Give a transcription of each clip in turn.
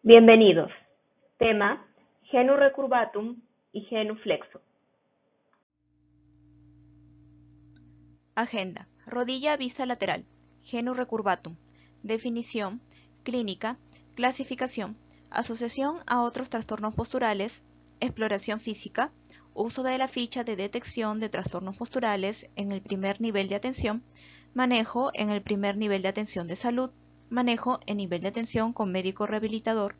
Bienvenidos. Tema: genu recurvatum y genu flexo. Agenda. Rodilla vista lateral. Genu recurvatum. Definición. Clínica. Clasificación. Asociación a otros trastornos posturales. Exploración física. Uso de la ficha de detección de trastornos posturales en el primer nivel de atención. Manejo en el primer nivel de atención de salud. Manejo en nivel de atención con médico rehabilitador.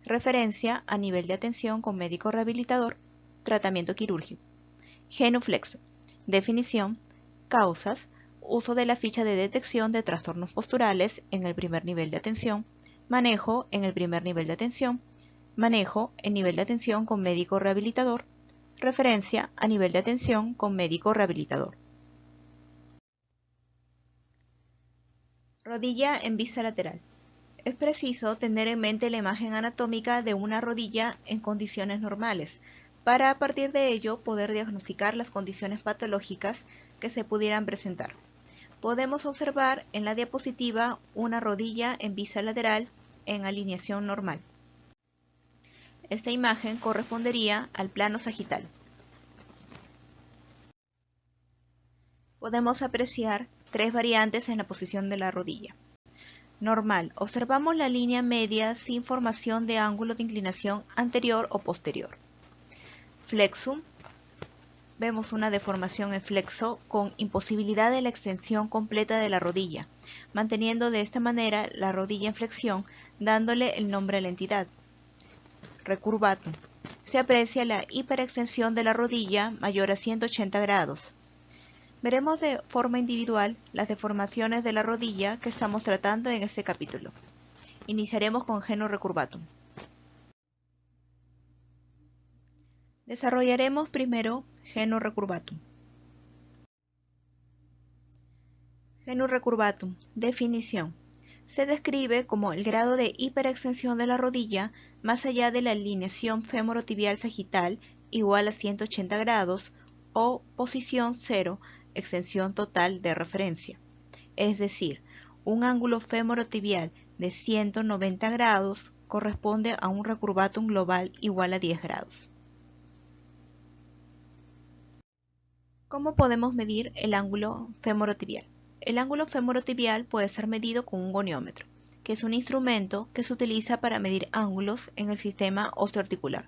Referencia a nivel de atención con médico rehabilitador. Tratamiento quirúrgico. Genu flexo. Definición. Causas. Uso de la ficha de detección de trastornos posturales en el primer nivel de atención. Manejo en el primer nivel de atención. Manejo en nivel de atención con médico rehabilitador. Referencia a nivel de atención con médico rehabilitador. Rodilla en vista lateral. Es preciso tener en mente la imagen anatómica de una rodilla en condiciones normales, para a partir de ello poder diagnosticar las condiciones patológicas que se pudieran presentar. Podemos observar en la diapositiva una rodilla en vista lateral en alineación normal. Esta imagen correspondería al plano sagital. Podemos apreciar tres variantes en la posición de la rodilla. Normal. Observamos la línea media sin formación de ángulo de inclinación anterior o posterior. Flexum. Vemos una deformación en flexo con imposibilidad de la extensión completa de la rodilla, manteniendo de esta manera la rodilla en flexión, dándole el nombre a la entidad. Recurvatum. Se aprecia la hiperextensión de la rodilla mayor a 180 grados. Veremos de forma individual las deformaciones de la rodilla que estamos tratando en este capítulo. Iniciaremos con genu recurvatum. Desarrollaremos primero genu recurvatum. Genu recurvatum. Definición. Se describe como el grado de hiperextensión de la rodilla más allá de la alineación femorotibial sagital igual a 180 grados o posición 0, extensión total de referencia. Es decir, un ángulo femorotibial de 190 grados corresponde a un recurvatum global igual a 10 grados. ¿Cómo podemos medir el ángulo femorotibial? El ángulo femorotibial puede ser medido con un goniómetro, que es un instrumento que se utiliza para medir ángulos en el sistema osteoarticular.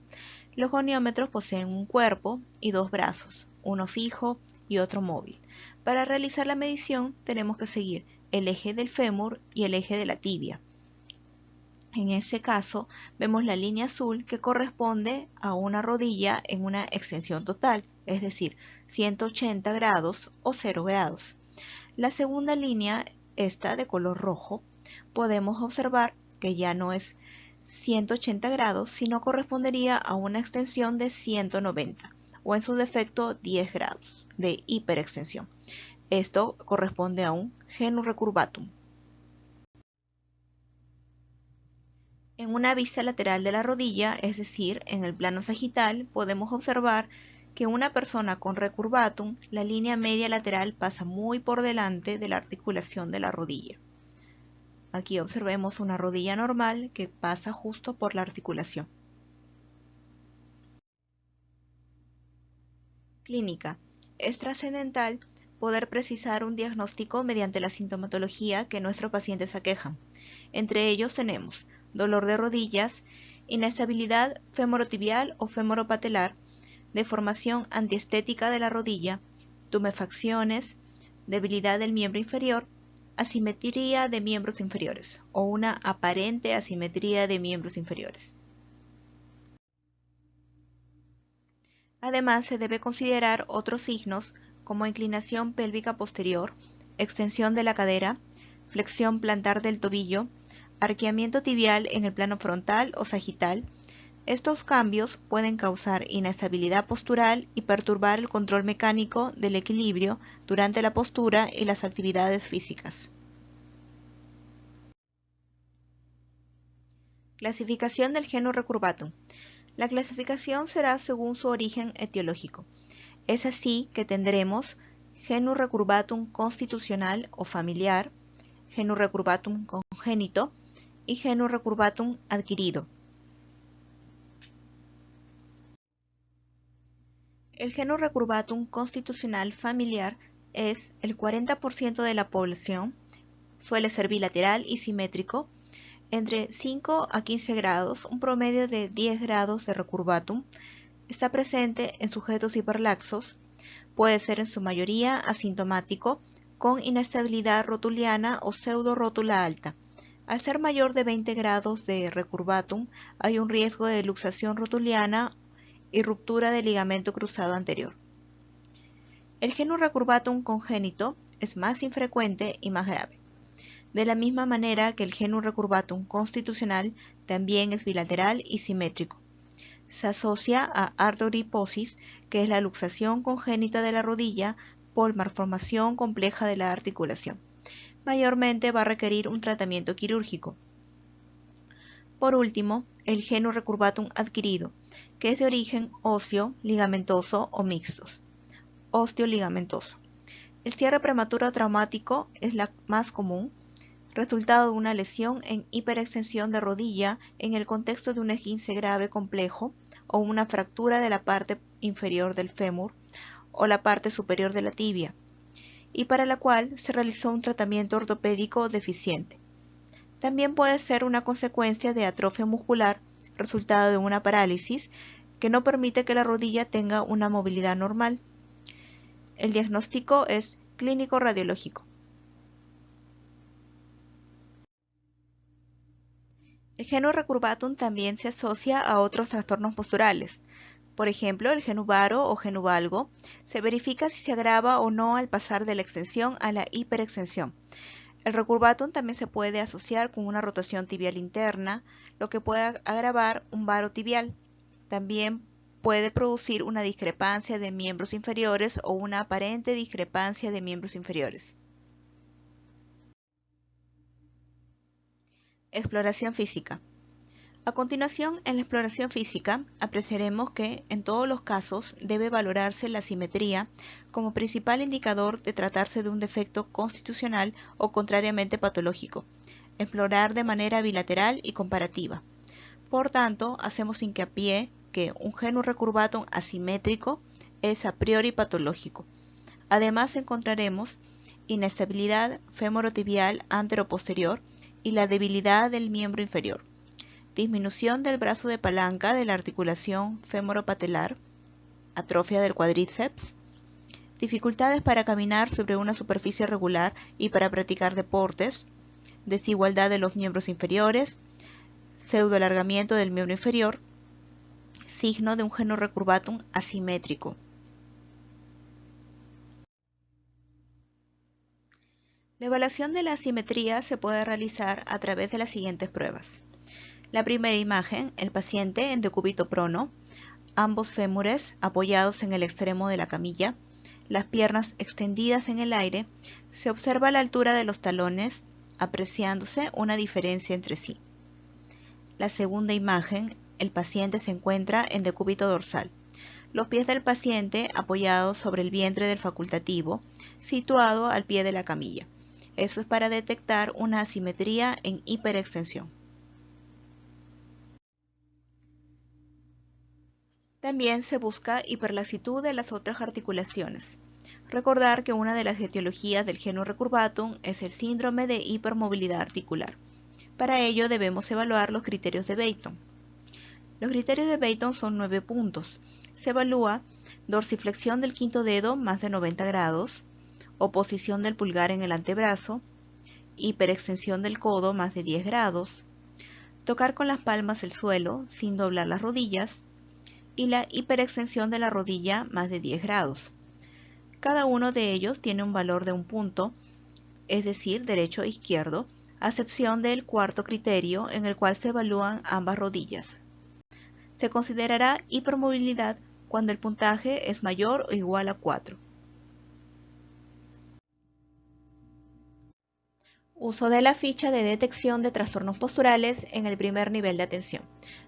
Los goniómetros poseen un cuerpo y dos brazos, uno fijo y otro móvil. Para realizar la medición tenemos que seguir el eje del fémur y el eje de la tibia. En ese caso vemos la línea azul que corresponde a una rodilla en una extensión total, es decir, 180 grados o 0 grados. La segunda línea, esta de color rojo, podemos observar que ya no es 180 grados, sino correspondería a una extensión de 190 o en su defecto 10 grados de hiperextensión. Esto corresponde a un genu recurvatum. En una vista lateral de la rodilla, es decir, en el plano sagital, podemos observar que una persona con recurvatum, la línea media lateral pasa muy por delante de la articulación de la rodilla. Aquí observemos una rodilla normal que pasa justo por la articulación. Clínica. Es trascendental poder precisar un diagnóstico mediante la sintomatología que nuestros pacientes aquejan. Entre ellos tenemos dolor de rodillas, inestabilidad femorotibial o femoropatelar, deformación antiestética de la rodilla, tumefacciones, debilidad del miembro inferior, asimetría de miembros inferiores o una aparente asimetría de miembros inferiores. Además, se debe considerar otros signos como inclinación pélvica posterior, extensión de la cadera, flexión plantar del tobillo, arqueamiento tibial en el plano frontal o sagital. Estos cambios pueden causar inestabilidad postural y perturbar el control mecánico del equilibrio durante la postura y las actividades físicas. Clasificación del genu recurvatum. La clasificación será según su origen etiológico. Es así que tendremos genu recurvatum constitucional o familiar, genu recurvatum congénito y genu recurvatum adquirido. El genus recurvatum constitucional familiar es el 40% de la población, suele ser bilateral y simétrico, entre 5 a 15 grados, un promedio de 10 grados de recurvatum, está presente en sujetos hiperlaxos, puede ser en su mayoría asintomático, con inestabilidad rotuliana o pseudorótula alta. Al ser mayor de 20 grados de recurvatum, hay un riesgo de luxación rotuliana y ruptura del ligamento cruzado anterior. El genus recurvatum congénito es más infrecuente y más grave. De la misma manera que el genus recurvatum constitucional también es bilateral y simétrico. Se asocia a artrogriposis, que es la luxación congénita de la rodilla por malformación compleja de la articulación. Mayormente va a requerir un tratamiento quirúrgico. Por último, el genus recurvatum adquirido, que es de origen óseo, ligamentoso o mixtos. Osteoligamentoso. El cierre prematuro traumático es la más común, resultado de una lesión en hiperextensión de rodilla en el contexto de un esguince grave complejo o una fractura de la parte inferior del fémur o la parte superior de la tibia, y para la cual se realizó un tratamiento ortopédico deficiente. También puede ser una consecuencia de atrofia muscular, resultado de una parálisis que no permite que la rodilla tenga una movilidad normal. El diagnóstico es clínico radiológico. El genus recurvatum también se asocia a otros trastornos posturales. Por ejemplo, el genus varo o genus valgo se verifica si se agrava o no al pasar de la extensión a la hiperextensión. El recurvatum también se puede asociar con una rotación tibial interna, lo que puede agravar un varo tibial. También puede producir una discrepancia de miembros inferiores o una aparente discrepancia de miembros inferiores. Exploración física. A continuación, en la exploración física, apreciaremos que, en todos los casos, debe valorarse la simetría como principal indicador de tratarse de un defecto constitucional o contrariamente patológico, explorar de manera bilateral y comparativa. Por tanto, hacemos hincapié que un genus recurvatum asimétrico es a priori patológico. Además, encontraremos inestabilidad femorotibial antero-posterior y la debilidad del miembro inferior. Disminución del brazo de palanca de la articulación femoropatelar, atrofia del cuádriceps, dificultades para caminar sobre una superficie regular y para practicar deportes, desigualdad de los miembros inferiores, pseudoalargamiento del miembro inferior, signo de un genus recurvatum asimétrico. La evaluación de la asimetría se puede realizar a través de las siguientes pruebas. La primera imagen, el paciente en decúbito prono, ambos fémures apoyados en el extremo de la camilla, las piernas extendidas en el aire, se observa la altura de los talones, apreciándose una diferencia entre sí. La segunda imagen, el paciente se encuentra en decúbito dorsal, los pies del paciente apoyados sobre el vientre del facultativo, situado al pie de la camilla. Eso es para detectar una asimetría en hiperextensión. También se busca hiperlaxitud de las otras articulaciones. Recordar que una de las etiologías del genus recurvatum es el síndrome de hipermovilidad articular. Para ello debemos evaluar los criterios de Beighton. Los criterios de Beighton son 9 puntos. Se evalúa dorsiflexión del quinto dedo más de 90 grados, oposición del pulgar en el antebrazo, hiperextensión del codo más de 10 grados, tocar con las palmas el suelo sin doblar las rodillas y la hiperextensión de la rodilla más de 10 grados. Cada uno de ellos tiene un valor de un punto, es decir, derecho e izquierdo, a excepción del cuarto criterio en el cual se evalúan ambas rodillas. Se considerará hipermovilidad cuando el puntaje es mayor o igual a 4. Uso de la ficha de detección de trastornos posturales en el primer nivel de atención.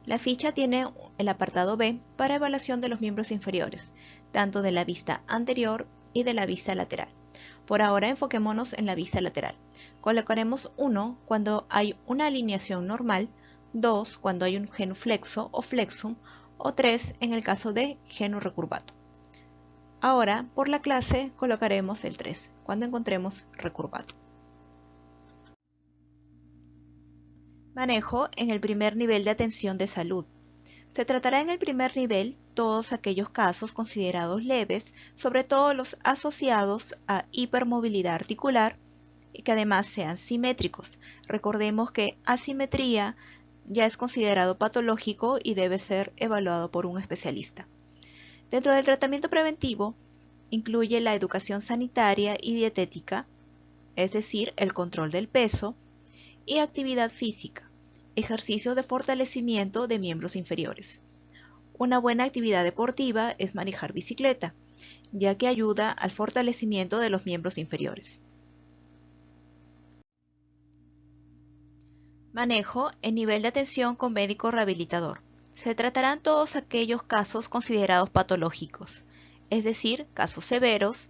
La ficha tiene el apartado B para evaluación de los miembros inferiores, tanto de la vista anterior y de la vista lateral. Por ahora enfoquémonos en la vista lateral. Colocaremos 1 cuando hay una alineación normal, 2 cuando hay un genuflexo o flexum, o 3 en el caso de genus recurvatum. Ahora, por la clase, colocaremos el 3, cuando encontremos recurvatum. Manejo en el primer nivel de atención de salud. Se tratará en el primer nivel todos aquellos casos considerados leves, sobre todo los asociados a hipermovilidad articular y que además sean simétricos. Recordemos que asimetría ya es considerado patológico y debe ser evaluado por un especialista. Dentro del tratamiento preventivo incluye la educación sanitaria y dietética, es decir, el control del peso, y actividad física, ejercicios de fortalecimiento de miembros inferiores. Una buena actividad deportiva es manejar bicicleta, ya que ayuda al fortalecimiento de los miembros inferiores. Manejo en nivel de atención con médico rehabilitador. Se tratarán todos aquellos casos considerados patológicos, es decir, casos severos,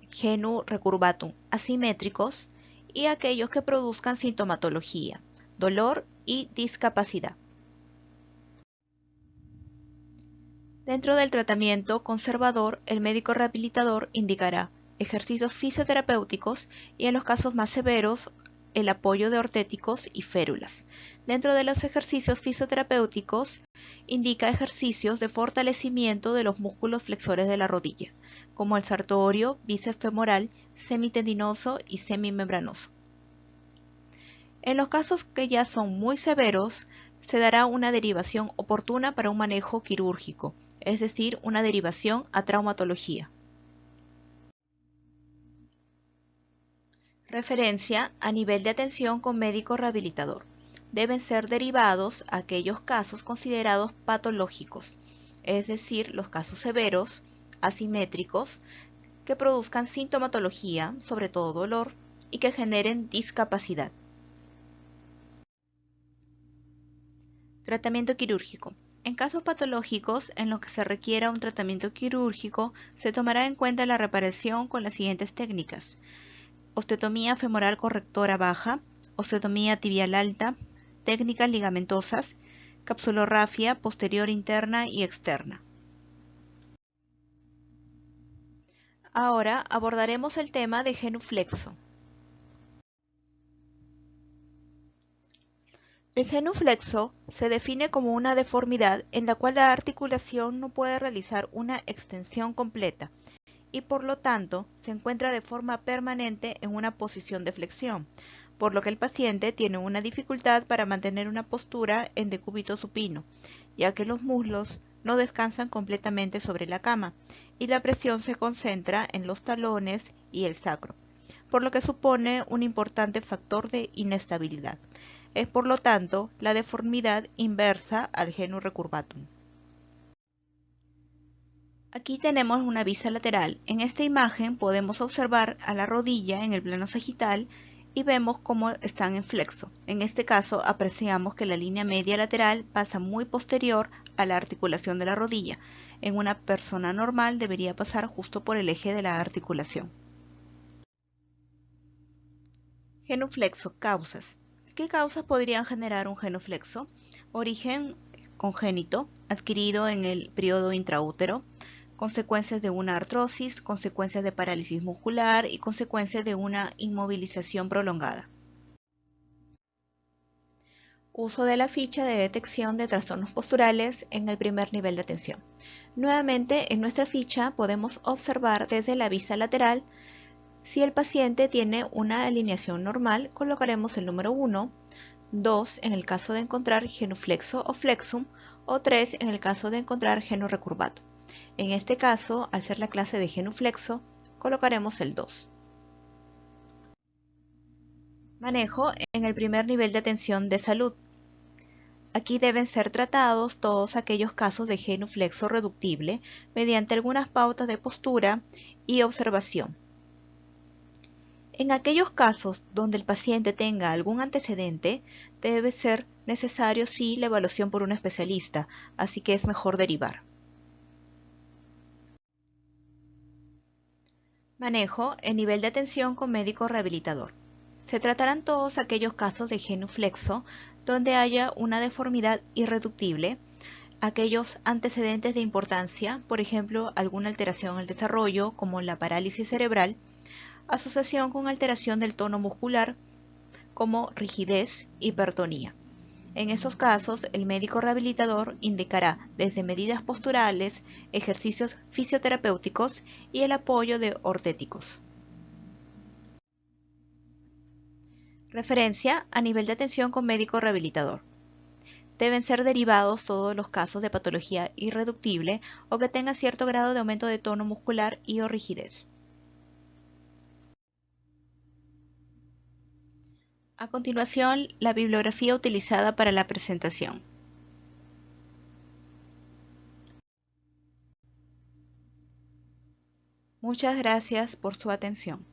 genu recurvatum asimétricos y aquellos que produzcan sintomatología, dolor y discapacidad. Dentro del tratamiento conservador, el médico rehabilitador indicará ejercicios fisioterapéuticos y en los casos más severos, el apoyo de ortéticos y férulas. Dentro de los ejercicios fisioterapéuticos, indica ejercicios de fortalecimiento de los músculos flexores de la rodilla, como el sartorio, bíceps femoral, semitendinoso y semimembranoso. En los casos que ya son muy severos, se dará una derivación oportuna para un manejo quirúrgico, es decir, una derivación a traumatología. Referencia a nivel de atención con médico rehabilitador. Deben ser derivados aquellos casos considerados patológicos, es decir, los casos severos, asimétricos, que produzcan sintomatología, sobre todo dolor, y que generen discapacidad. Tratamiento quirúrgico. En casos patológicos en los que se requiera un tratamiento quirúrgico, se tomará en cuenta la reparación con las siguientes técnicas: osteotomía femoral correctora baja, osteotomía tibial alta, técnicas ligamentosas, capsulorrafia posterior interna y externa. Ahora abordaremos el tema de genuflexo. El genuflexo se define como una deformidad en la cual la articulación no puede realizar una extensión completa y por lo tanto se encuentra de forma permanente en una posición de flexión, por lo que el paciente tiene una dificultad para mantener una postura en decúbito supino, ya que los muslos no descansan completamente sobre la cama y la presión se concentra en los talones y el sacro, por lo que supone un importante factor de inestabilidad. Es por lo tanto la deformidad inversa al genu recurvatum. Aquí tenemos una vista lateral. En esta imagen podemos observar a la rodilla en el plano sagital y vemos cómo están en flexo. En este caso apreciamos que la línea media lateral pasa muy posterior a la articulación de la rodilla. En una persona normal debería pasar justo por el eje de la articulación. Genuflexo, causas. ¿Qué causas podrían generar un genuflexo? Origen congénito, adquirido en el periodo intraútero, consecuencias de una artrosis, consecuencias de parálisis muscular y consecuencias de una inmovilización prolongada. Uso de la ficha de detección de trastornos posturales en el primer nivel de atención. Nuevamente, en nuestra ficha podemos observar desde la vista lateral. Si el paciente tiene una alineación normal, colocaremos el número 1, 2 en el caso de encontrar genuflexo o flexum, o 3 en el caso de encontrar genu recurvatum. En este caso, al ser la clase de genuflexo, colocaremos el 2. Manejo en el primer nivel de atención de salud. Aquí deben ser tratados todos aquellos casos de genuflexo reductible mediante algunas pautas de postura y observación. En aquellos casos donde el paciente tenga algún antecedente, debe ser necesario sí la evaluación por un especialista, así que es mejor derivar. Manejo en nivel de atención con médico rehabilitador. Se tratarán todos aquellos casos de genuflexo donde haya una deformidad irreductible, aquellos antecedentes de importancia, por ejemplo, alguna alteración en el desarrollo, como la parálisis cerebral, asociación con alteración del tono muscular, como rigidez, hipertonía. En estos casos, el médico rehabilitador indicará desde medidas posturales, ejercicios fisioterapéuticos y el apoyo de ortéticos. Referencia a nivel de atención con médico rehabilitador. Deben ser derivados todos los casos de patología irreductible o que tenga cierto grado de aumento de tono muscular y o rigidez. A continuación, la bibliografía utilizada para la presentación. Muchas gracias por su atención.